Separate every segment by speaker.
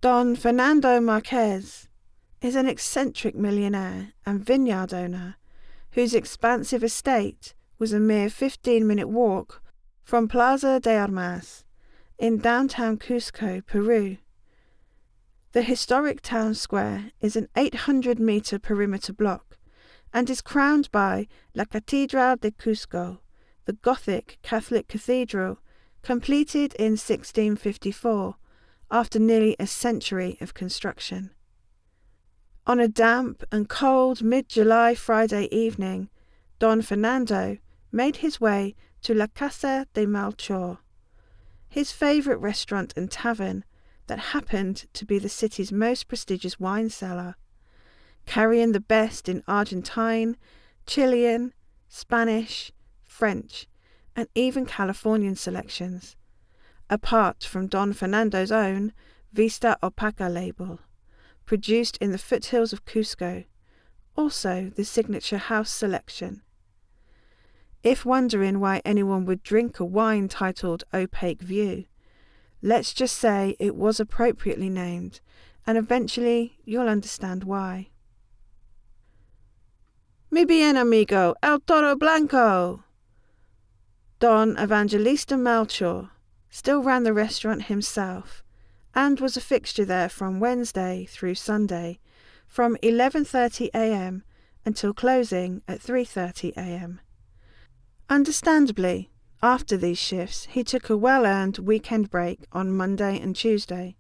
Speaker 1: Don Fernando Marquez is an eccentric millionaire and vineyard owner whose expansive estate was a mere 15-minute walk from Plaza de Armas in downtown Cusco, Peru. The historic town square is an 800-meter perimeter block and is crowned by La Catedral de Cusco, the Gothic Catholic cathedral completed in 1654 after nearly a century of construction. On a damp and cold mid-July Friday evening, Don Fernando made his way to La Casa de Melchor, his favourite restaurant and tavern that happened to be the city's most prestigious wine cellar, carrying the best in Argentine, Chilean, Spanish, French, and even Californian selections, apart from Don Fernando's own Vista Opaca label, produced in the foothills of Cusco, also the signature house selection. If wondering why anyone would drink a wine titled Opaque View, let's just say it was appropriately named, and eventually you'll understand why. Mi bien amigo, el Toro Blanco! Don Evangelista Melchor still ran the restaurant himself and was a fixture there from Wednesday through Sunday from 11:30 a.m. until closing at 3:30 a.m. Understandably, after these shifts, he took a well-earned weekend break on Monday and Tuesday.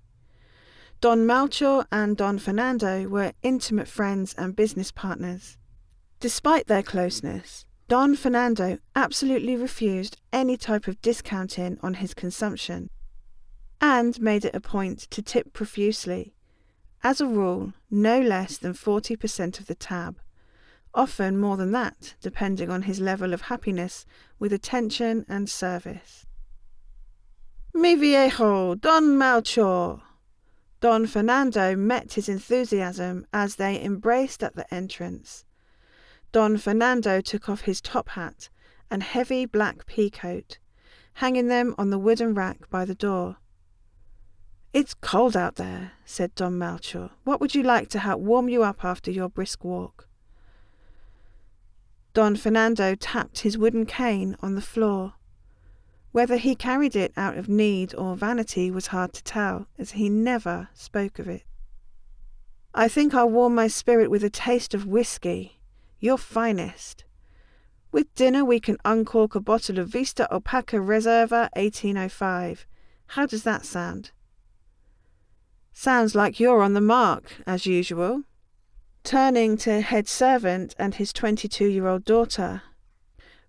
Speaker 1: Don Melchor and Don Fernando were intimate friends and business partners. Despite their closeness, Don Fernando absolutely refused any type of discounting on his consumption and made it a point to tip profusely, as a rule no less than 40% of the tab, often more than that depending on his level of happiness with attention and service. Mi viejo, Don Melchor! Don Fernando met his enthusiasm as they embraced at the entrance. Don Fernando took off his top hat and heavy black pea coat, hanging them on the wooden rack by the door. "It's cold out there," said Don Melchor. "What would you like to help warm you up after your brisk walk?" Don Fernando tapped his wooden cane on the floor. Whether he carried it out of need or vanity was hard to tell, as he never spoke of it. "I think I'll warm my spirit with a taste of whiskey, your finest. With dinner we can uncork a bottle of Vista Opaca Reserva 1805. How does that sound?" "Sounds like you're on the mark, as usual." Turning to head servant and his 22-year-old daughter,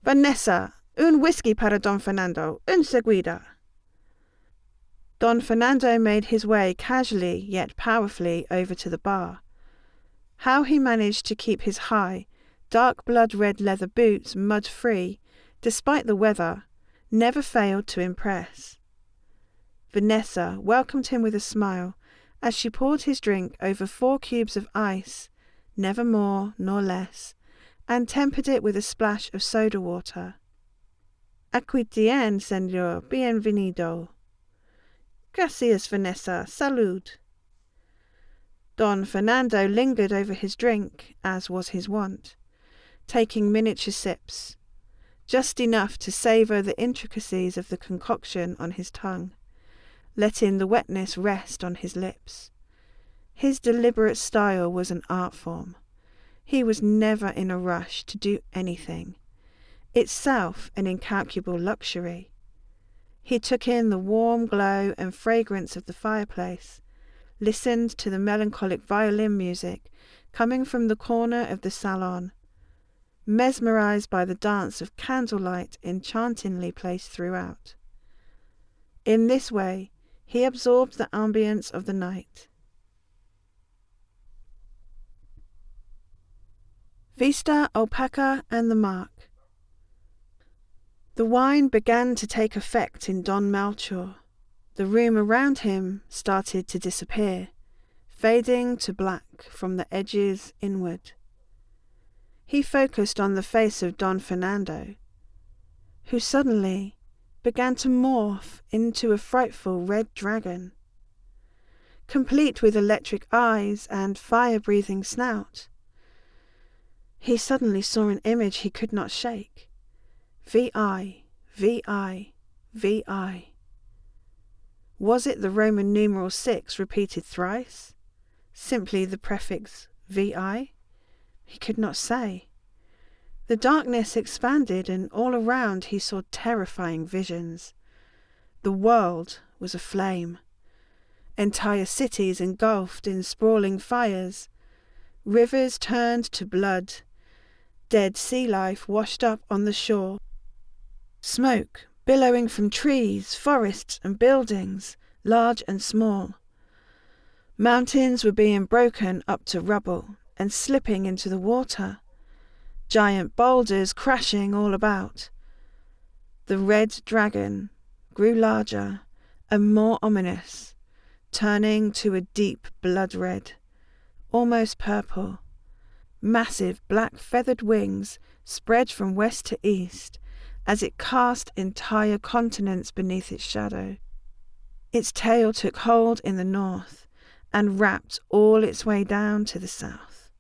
Speaker 1: "Vanessa, un whiskey para Don Fernando, enseguida." Don Fernando made his way casually yet powerfully over to the bar. How he managed to keep his high, dark blood-red leather boots mud-free, despite the weather, never failed to impress. Vanessa welcomed him with a smile as she poured his drink over 4 cubes of ice, never more nor less, and tempered it with a splash of soda water. "Aquí tien, señor, bienvenido." "Gracias, Vanessa, salud." Don Fernando lingered over his drink, as was his wont, taking miniature sips, just enough to savour the intricacies of the concoction on his tongue, letting the wetness rest on his lips. His deliberate style was an art form. He was never in a rush to do anything, itself an incalculable luxury. He took in the warm glow and fragrance of the fireplace, listened to the melancholic violin music coming from the corner of the salon, mesmerized by the dance of candlelight enchantingly placed throughout. In this way, he absorbed the ambience of the night. Vista Opaca and the Mark. The wine began to take effect in Don Melchor. The room around him started to disappear, fading to black from the edges inward. He focused on the face of Don Fernando, who suddenly began to morph into a frightful red dragon. complete with electric eyes and fire-breathing snout. He suddenly saw an image he could not shake. VI, VI, VI. Was it the Roman numeral 6 repeated thrice? Simply the prefix VI? He could not say. The darkness expanded, and all around he saw terrifying visions. The world was aflame. Entire cities engulfed in sprawling fires. Rivers turned to blood. Dead sea life washed up on the shore. Smoke billowing from trees, forests and buildings, large and small. Mountains were being broken up to rubble and slipping into the water. Giant boulders crashing all about. The red dragon grew larger and more ominous, turning to a deep blood red, almost purple. Massive black feathered wings spread from west to east as it cast entire continents beneath its shadow. Its tail took hold in the north and wrapped all its way down to the south.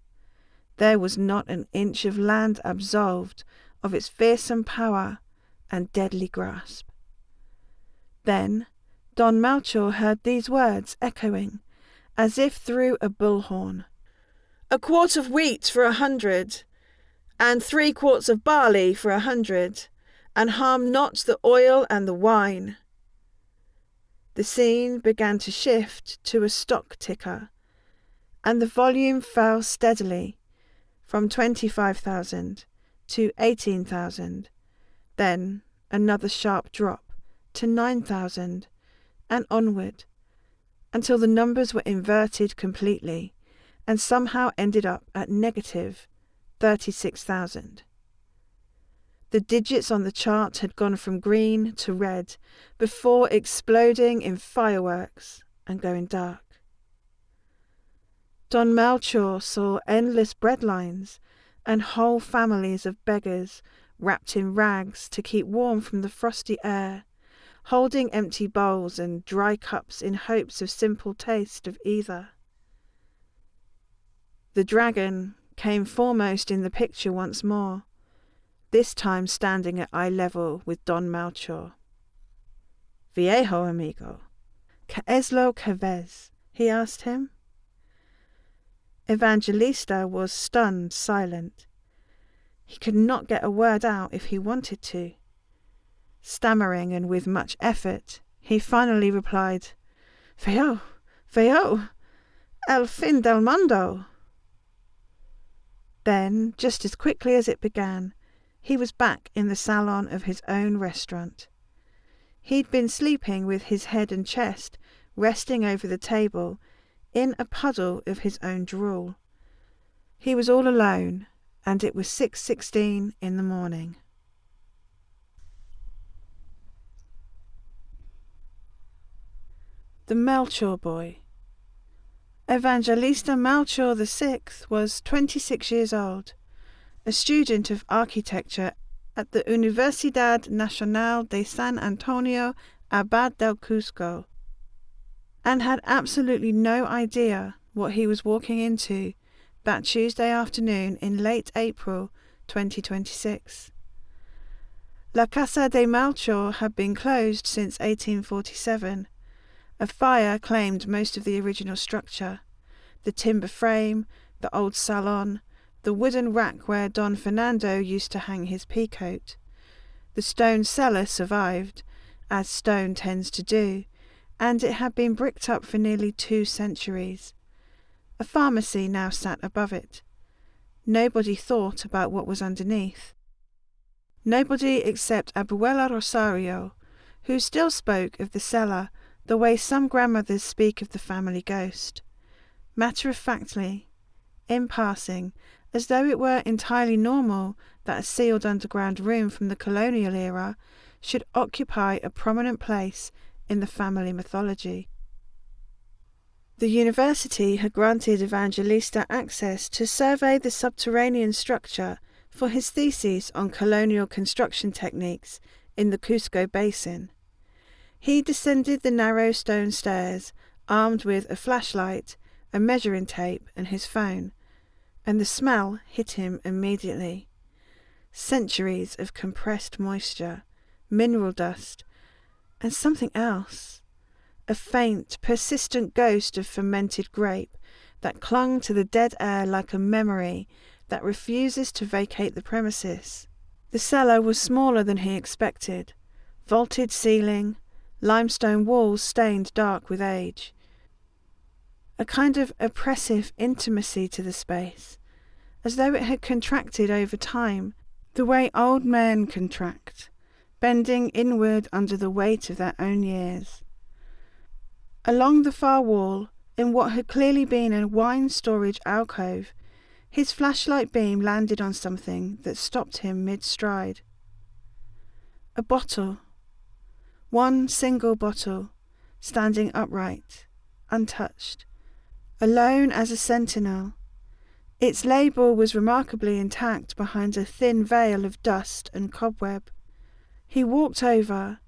Speaker 1: There was not an inch of land absolved of its fearsome power and deadly grasp. Then Don Melchor heard these words echoing, as if through a bullhorn. 1 quart of wheat for 100, and 3 quarts of barley for 100, and harm not the oil and the wine. The scene began to shift to a stock ticker, and the volume fell steadily from 25,000 to 18,000, then another sharp drop to 9,000, and onward, until the numbers were inverted completely and somehow ended up at negative 36,000. The digits on the chart had gone from green to red before exploding in fireworks and going dark. Don Melchor saw endless breadlines and whole families of beggars wrapped in rags to keep warm from the frosty air, holding empty bowls and dry cups in hopes of simple taste of either. The dragon came foremost in the picture once more, this time standing at eye level with Don Melchor. "Viejo amigo, ¿qué es lo que ves?" he asked him. Evangelista was stunned silent. He could not get a word out if he wanted to. Stammering and with much effort, he finally replied, "Veo, veo, el fin del mundo." Then, just as quickly as it began, he was back in the salon of his own restaurant. He'd been sleeping with his head and chest resting over the table in a puddle of his own drool. He was all alone, and it was 6:16 in the morning. The Melchor Boy. Evangelista Melchor VI was 26 years old, a student of architecture at the Universidad Nacional de San Antonio Abad del Cusco, and had absolutely no idea what he was walking into that Tuesday afternoon in late April 2026. La Casa de Melchor had been closed since 1847. A fire claimed most of the original structure: the timber frame, the old salon, the wooden rack where Don Fernando used to hang his peacoat. The stone cellar survived, as stone tends to do, and it had been bricked up for nearly 2 centuries. A pharmacy now sat above it. Nobody thought about what was underneath. Nobody except Abuela Rosario, who still spoke of the cellar the way some grandmothers speak of the family ghost, matter-of-factly, in passing, as though it were entirely normal that a sealed underground room from the colonial era should occupy a prominent place in the family mythology. The university had granted Evangelista access to survey the subterranean structure for his thesis on colonial construction techniques in the Cusco Basin. He descended the narrow stone stairs armed with a flashlight, a measuring tape, and his phone, and the smell hit him immediately. Centuries of compressed moisture, mineral dust, and something else. A faint, persistent ghost of fermented grape that clung to the dead air like a memory that refuses to vacate the premises. The cellar was smaller than he expected. Vaulted ceiling, limestone walls stained dark with age. A kind of oppressive intimacy to the space, as though it had contracted over time, the way old men contract, bending inward under the weight of their own years. Along the far wall, in what had clearly been a wine storage alcove, his flashlight beam landed on something that stopped him mid-stride. A bottle. One single bottle, standing upright, untouched, alone as a sentinel. Its label was remarkably intact behind a thin veil of dust and cobweb. He walked over.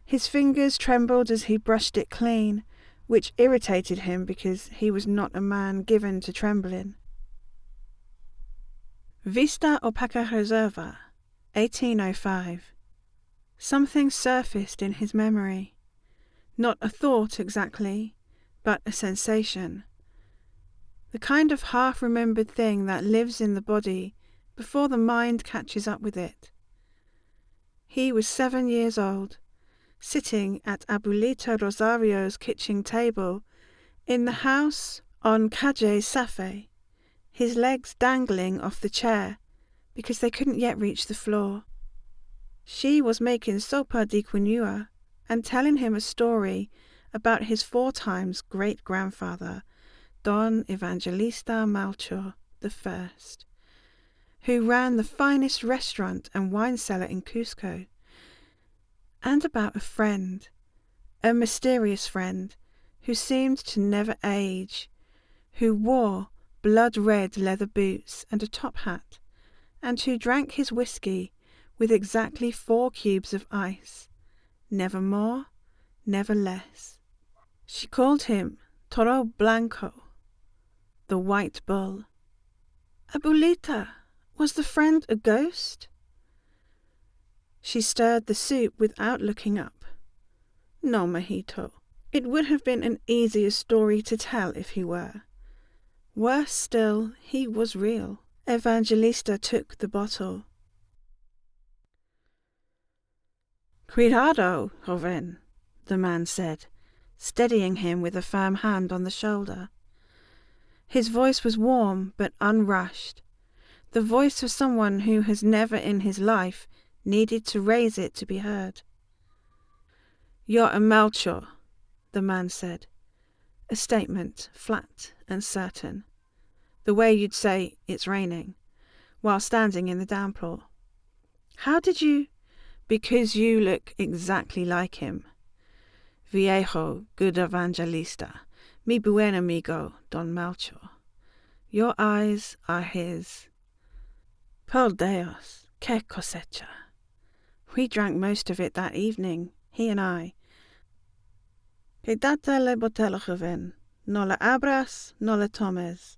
Speaker 1: His fingers trembled as he brushed it clean, which irritated him because he was not a man given to trembling. Vista Opaca Reserva, 1805. Something surfaced in his memory. Not a thought exactly, but a sensation. The kind of half-remembered thing that lives in the body before the mind catches up with it. He was 7 years old, sitting at Abuelita Rosario's kitchen table in the house on Calle Safe, his legs dangling off the chair because they couldn't yet reach the floor. She was making sopa de quinua and telling him a story about his 4 times great-grandfather, Don Evangelista Melchor I, who ran the finest restaurant and wine cellar in Cusco, and about a friend, a mysterious friend, who seemed to never age, who wore blood-red leather boots and a top hat, and who drank his whiskey with exactly 4 cubes of ice, never more, never less. She called him Toro Blanco, the white bull. Abuelita, was the friend a ghost? She stirred the soup without looking up. No, Majito. It would have been an easier story to tell if he were. Worse still, he was real. Evangelista took the bottle. Cuidado, joven, the man said, steadying him with a firm hand on the shoulder. His voice was warm but unrushed, the voice of someone who has never in his life needed to raise it to be heard. You're a Melchor, the man said, a statement flat and certain, the way you'd say it's raining, while standing in the downpour. How did you? Because you look exactly like him. Viejo, good evangelista, mi buen amigo, Don Melchor. Your eyes are his. Por Dios, que cosecha. We drank most of it that evening, he and I. Quédate la botella, joven. No la abras, no la tomes.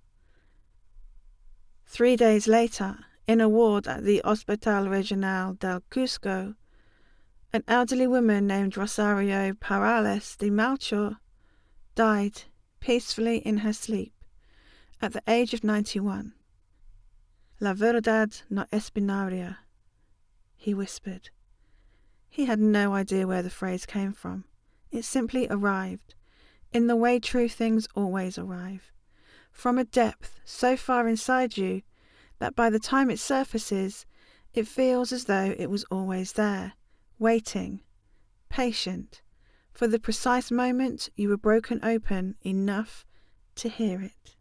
Speaker 1: 3 days later, in a ward at the Hospital Regional del Cusco, an elderly woman named Rosario Parales de Melchor died peacefully in her sleep at the age of 91. La verdad no es binaria, he whispered. He had no idea where the phrase came from. It simply arrived, in the way true things always arrive, from a depth so far inside you that by the time it surfaces, it feels as though it was always there, waiting, patient, for the precise moment you were broken open enough to hear it.